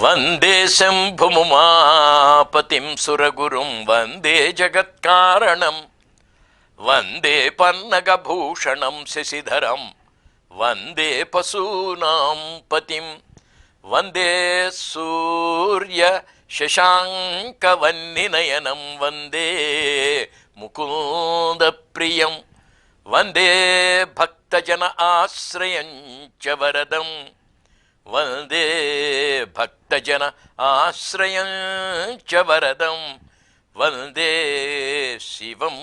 వందే శంభుముమాపతిం సురగురుం వందే జగత్కారణం వందే పన్నగభూషణం శశిధరం వందే పశూనాం పతిం వందే సూర్య శశాంకవన్నినయనం వందే ముకుంద ప్రియం వందే భక్తజన ఆశ్రయం చ వరదం వందే భక్తజన ఆశ్రయం చ వరదం వందే శివం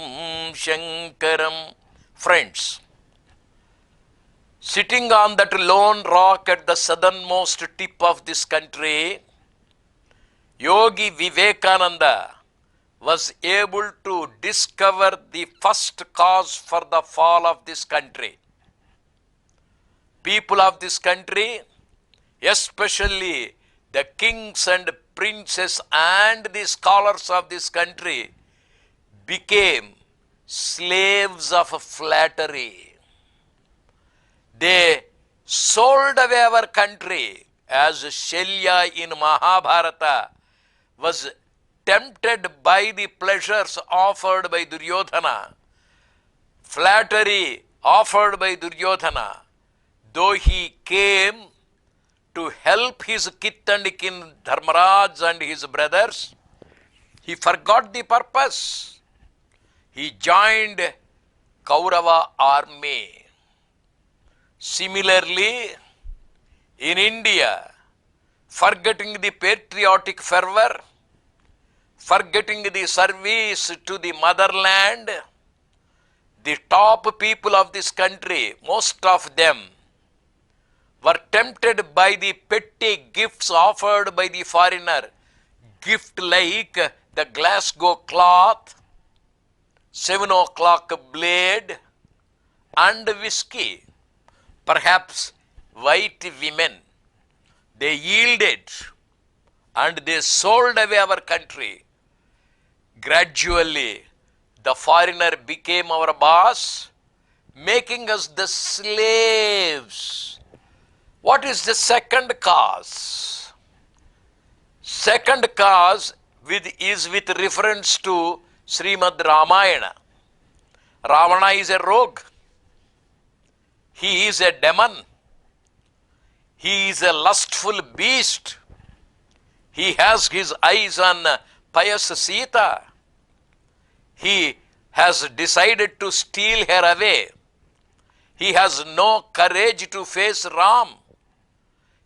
Shankaram. Friends, sitting on that lone rock at the southernmost tip of this country, Yogi Vivekananda was able to discover the first cause for the fall of this country. People of this country, especially the kings and princes and the scholars of this country, became slaves of flattery. They sold away our country as Shalya in Mahabharata was tempted by the pleasures offered by Duryodhana, flattery offered by Duryodhana. Though he came to help his kith and kin Dharmaraj and his brothers, he forgot the purpose. He joined Kaurava army. Similarly, in India, forgetting the patriotic fervor, forgetting the service to the motherland, the top people of this country, most of them, were tempted by the petty gifts offered by the foreigner, gift like the Glasgow cloth, 7 o'clock blade, and whiskey, perhaps white women. They yielded and they sold away our country. Gradually, the foreigner became our boss, making us the slaves. What is the second cause? Second cause is with reference to Srimad Ramayana. Ravana is a rogue. He is a demon. He is a lustful beast. He has his eyes on pious Sita. He has decided to steal her away. He has no courage to face Ram.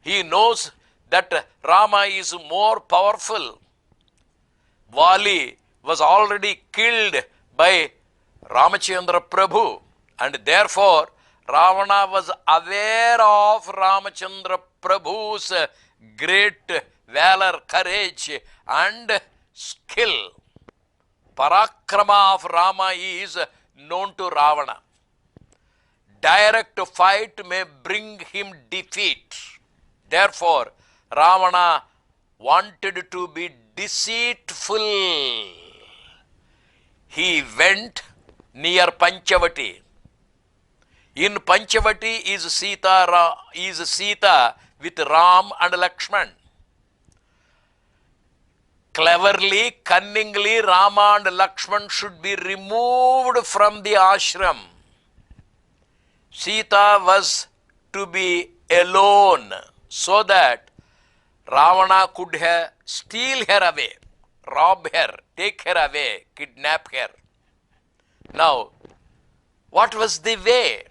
He knows that Rama is more powerful. Vali was already killed by Ramachandra Prabhu, and therefore Ravana was aware of Ramachandra Prabhu's great valor, courage and skill. Parakrama of Rama is known to Ravana. Direct fight may bring him defeat. Therefore, Ravana wanted to be deceitful. He went near Panchavati. In Panchavati is Sita with Ram and Lakshman. Cleverly, cunningly, Rama and Lakshman should be removed from the ashram. Sita was to be alone so that Ravana could steal her away, rob her, take her away, kidnap her. Now, what was the way?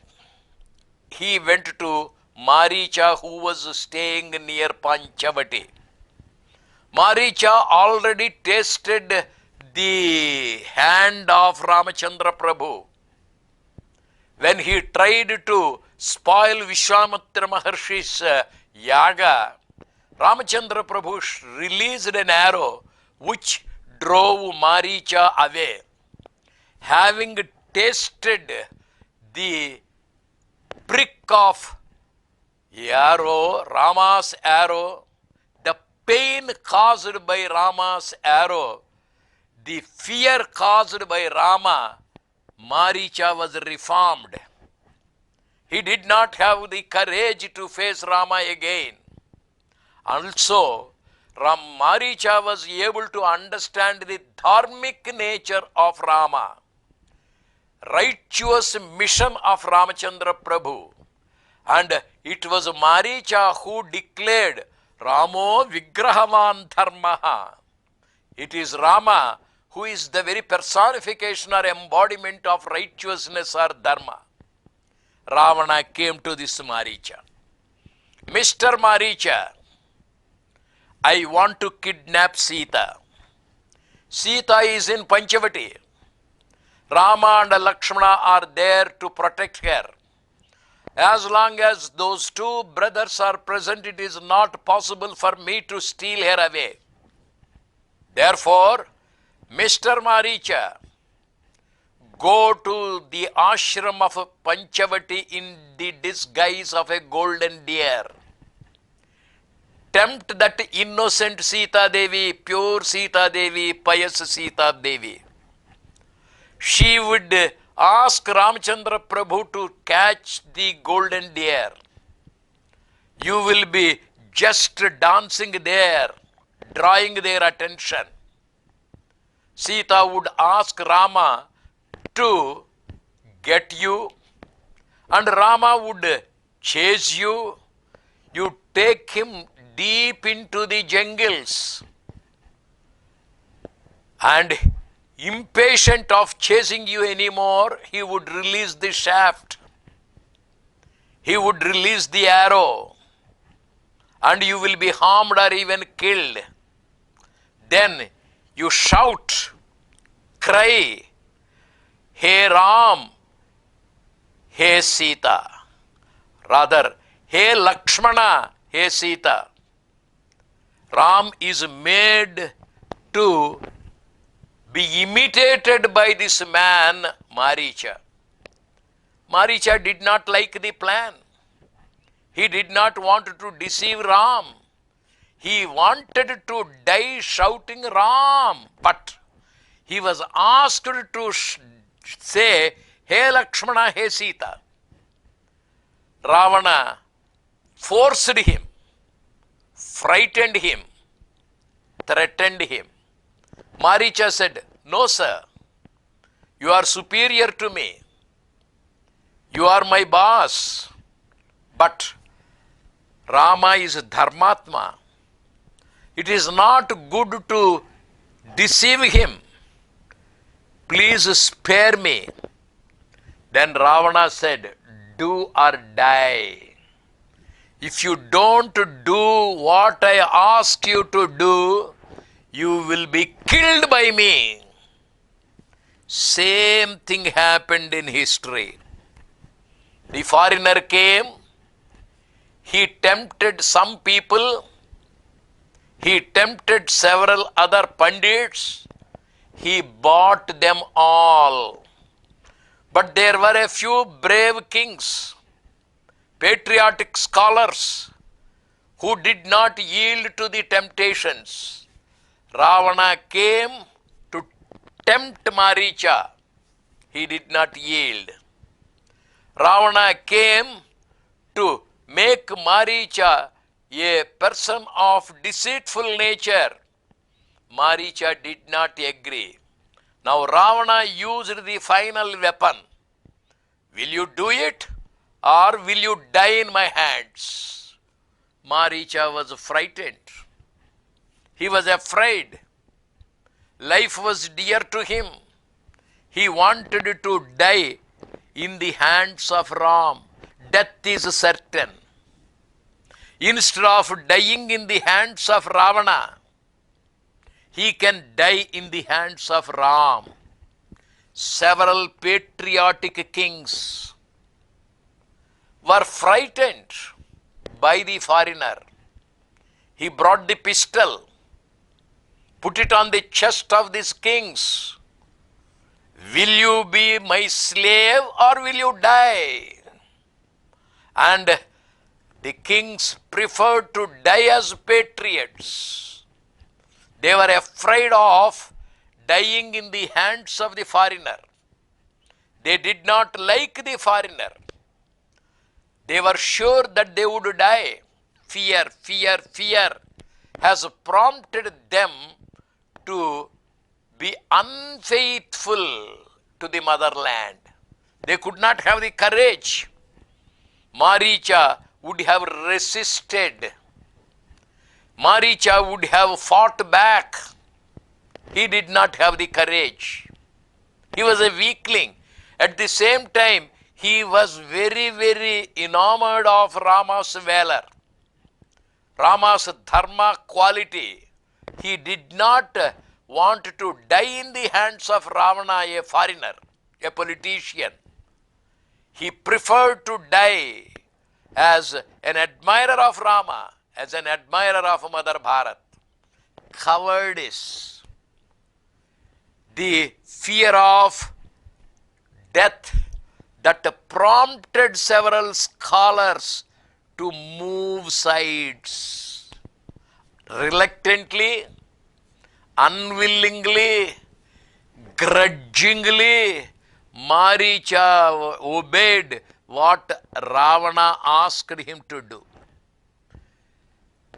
He went to Maricha, who was staying near Panchavati. Maricha already tasted the hand of Ramachandra Prabhu. When he tried to spoil Vishwamitra Maharshi's yaga, Ramachandra Prabhu released an arrow which drove Maricha away. Having tasted the prick of arrow, Rama's arrow, the pain caused by Rama's arrow, the fear caused by Rama, Maricha was reformed. He did not have the courage to face Rama again. Also, Maricha was able to understand the dharmic nature of Rama, righteous mission of Ramachandra Prabhu. And it was Maricha who declared, Ramo Vigrahavan Dharmaha. It is Rama who is the very personification or embodiment of righteousness or dharma. Ravana came to this Maricha. Mr. Maricha, I want to kidnap Sita. Sita is in Panchavati. Rama and Lakshmana are there to protect her. As long as those two brothers are present, it is not possible for me to steal her away. Therefore, Mr. Maricha, go to the ashram of Panchavati in the disguise of a golden deer. Tempt that innocent Sita Devi, pure Sita Devi, pious Sita Devi. She would ask Ramachandra Prabhu to catch the golden deer. You will be just dancing there, drawing their attention. Sita would ask Rama to get you, and Rama would chase you. You take him deep into the jungles, and impatient of chasing you anymore, he would release the shaft. He would release the arrow, and you will be harmed or even killed. Then you shout, cry, Hey Ram, Hey Sita. Rather, Hey Lakshmana, Hey Sita. Ram is made to be imitated by this man, Maricha. Maricha did not like the plan. He did not want to deceive Ram. He wanted to die shouting Ram, but he was asked to say, Hey Lakshmana, Hey Sita. Ravana forced him, frightened him, threatened him. Maricha said, No, sir. You are superior to me. You are my boss. But Rama is Dharmatma. It is not good to deceive him. Please spare me. Then Ravana said, Do or die. If you don't do what I ask you to do, you will be killed by me. Same thing happened in history. The foreigner came, he tempted some people, he tempted several other pandits, he bought them all. But there were a few brave kings, patriotic scholars, who did not yield to the temptations. Ravana came to tempt Maricha. He did not yield. Ravana came to make Maricha a person of deceitful nature. Maricha did not agree. Now Ravana used the final weapon. Will you do it, or will you die in my hands? Maricha was frightened. He was afraid. Life was dear to him. He wanted to die in the hands of Ram. Death is certain. Instead of dying in the hands of Ravana, he can die in the hands of Ram. Several patriotic kings were frightened by the foreigner. He brought the pistol, put it on the chest of these kings. Will you be my slave or will you die? And the kings preferred to die as patriots. They were afraid of dying in the hands of the foreigner. They did not like the foreigner. They were sure that they would die. Fear, fear, fear has prompted them to be unfaithful to the motherland. They could not have the courage. Maricha would have resisted. Maricha would have fought back. He did not have the courage. He was a weakling. At the same time, he was very, very enamored of Rama's valor, Rama's dharma quality. He did not want to die in the hands of Ravana, a foreigner, a politician. He preferred to die as an admirer of Rama, as an admirer of Mother Bharat. Cowardice, the fear of death that prompted several scholars to move sides. Reluctantly, unwillingly, grudgingly, Maricha obeyed what Ravana asked him to do.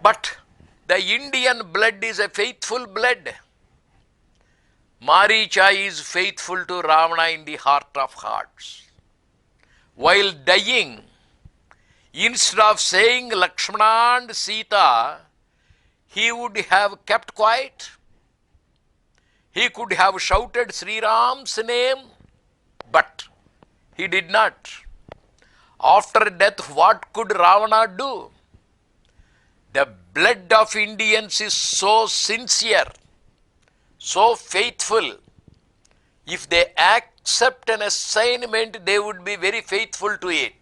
But the Indian blood is a faithful blood. Maricha is faithful to Ravana in the heart of hearts. While dying, instead of saying Lakshmana and Sita, he would have kept quiet. He could have shouted Sri Ram's name, but he did not. After death, what could Ravana do? The blood of Indians is so sincere, so faithful. If they accept an assignment, they would be very faithful to it.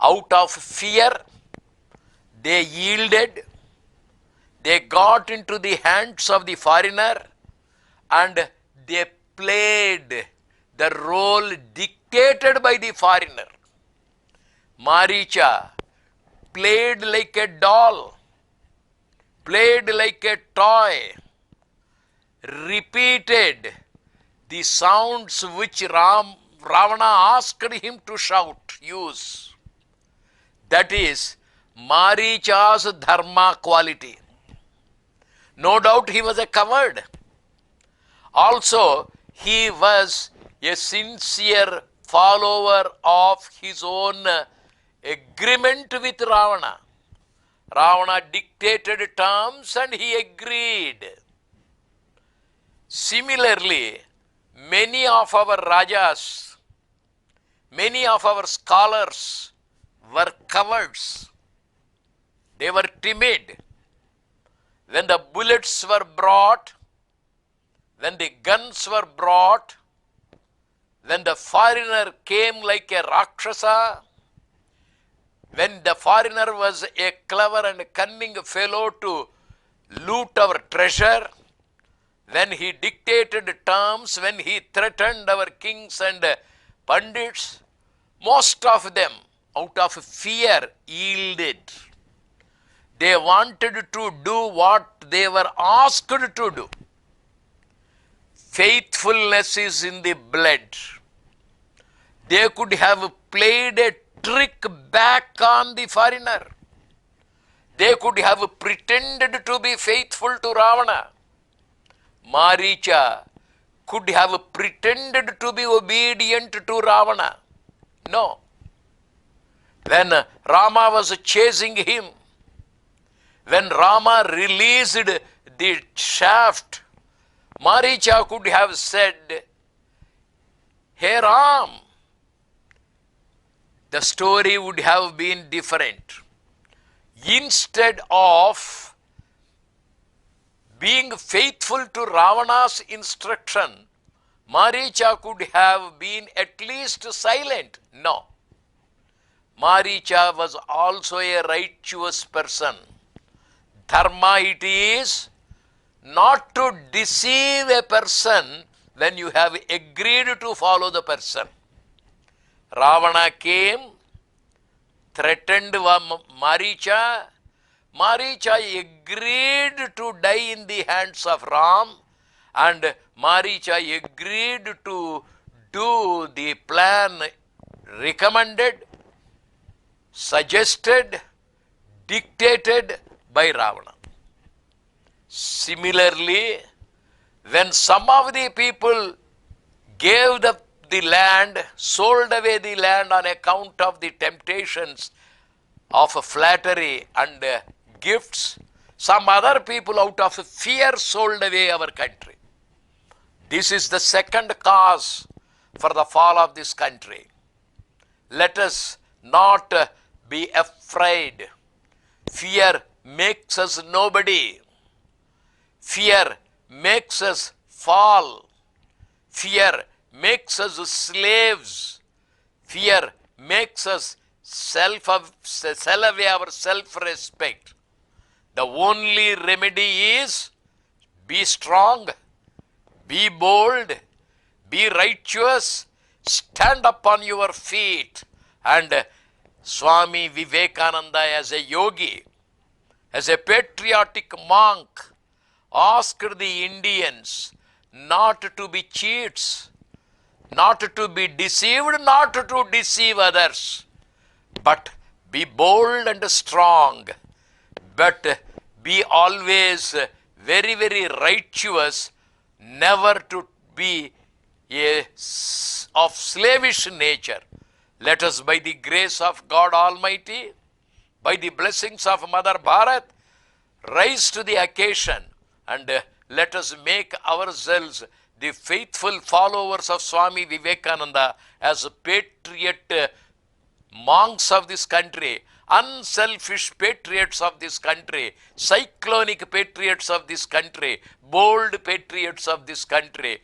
Out of fear, they yielded. They got into the hands of the foreigner and they played the role dictated by the foreigner. Maricha played like a doll, played like a toy, repeated the sounds which Ravana asked him to use. That is Maricha's dharma quality. No doubt he was a coward. Also, he was a sincere follower of his own agreement with Ravana. Ravana dictated terms and he agreed. Similarly, many of our rajas, many of our scholars were cowards. They were timid. When the bullets were brought, when the guns were brought, when the foreigner came like a Rakshasa, when the foreigner was a clever and cunning fellow to loot our treasure, when he dictated terms, when he threatened our kings and pandits, most of them, out of fear, yielded. They wanted to do what they were asked to do. Faithfulness is in the blood. They could have played a trick back on the foreigner. They could have pretended to be faithful to Ravana. Maricha could have pretended to be obedient to Ravana. No. When Rama was chasing him, when Rama released the shaft, Maricha could have said, "Hey Ram," the story would have been different. Instead of being faithful to Ravana's instruction, Maricha could have been at least silent. No. Maricha was also a righteous person. Dharma it is not to deceive a person when you have agreed to follow the person. Ravana came, threatened Maricha. Maricha agreed to die in the hands of Ram and Maricha agreed to do the plan recommended, suggested, dictated by Ravana. Similarly, when some of the people gave the land, sold away the land on account of the temptations of flattery and gifts, some other people out of fear sold away our country. This is the second cause for the fall of this country. Let us not be afraid. Fear makes us nobody. Fear makes us fall. Fear makes us slaves. Fear makes us sell away our self-respect. The only remedy is be strong, be bold, be righteous, stand upon your feet. And Swami Vivekananda, as a yogi, as a patriotic monk, asked the Indians not to be cheats, not to be deceived, not to deceive others, but be bold and strong, but be always very, very righteous, never to be of slavish nature. Let us, by the grace of God Almighty, by the blessings of Mother Bharat, rise to the occasion, and let us make ourselves the faithful followers of Swami Vivekananda as patriot monks of this country, unselfish patriots of this country, cyclonic patriots of this country, bold patriots of this country.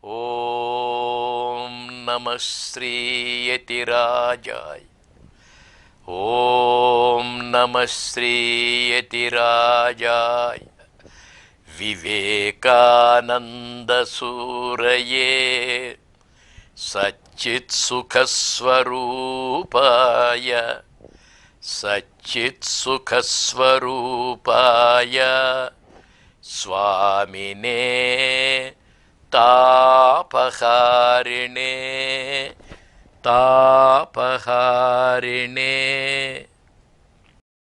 Om Namah Sri Yatirajaya. Om Namah Sri Yatirajaya. Vivekananda Suraye Satchit Sukhaswarupaya Satchit Sukhaswarupaya Swamine Tapaharine Tapaharine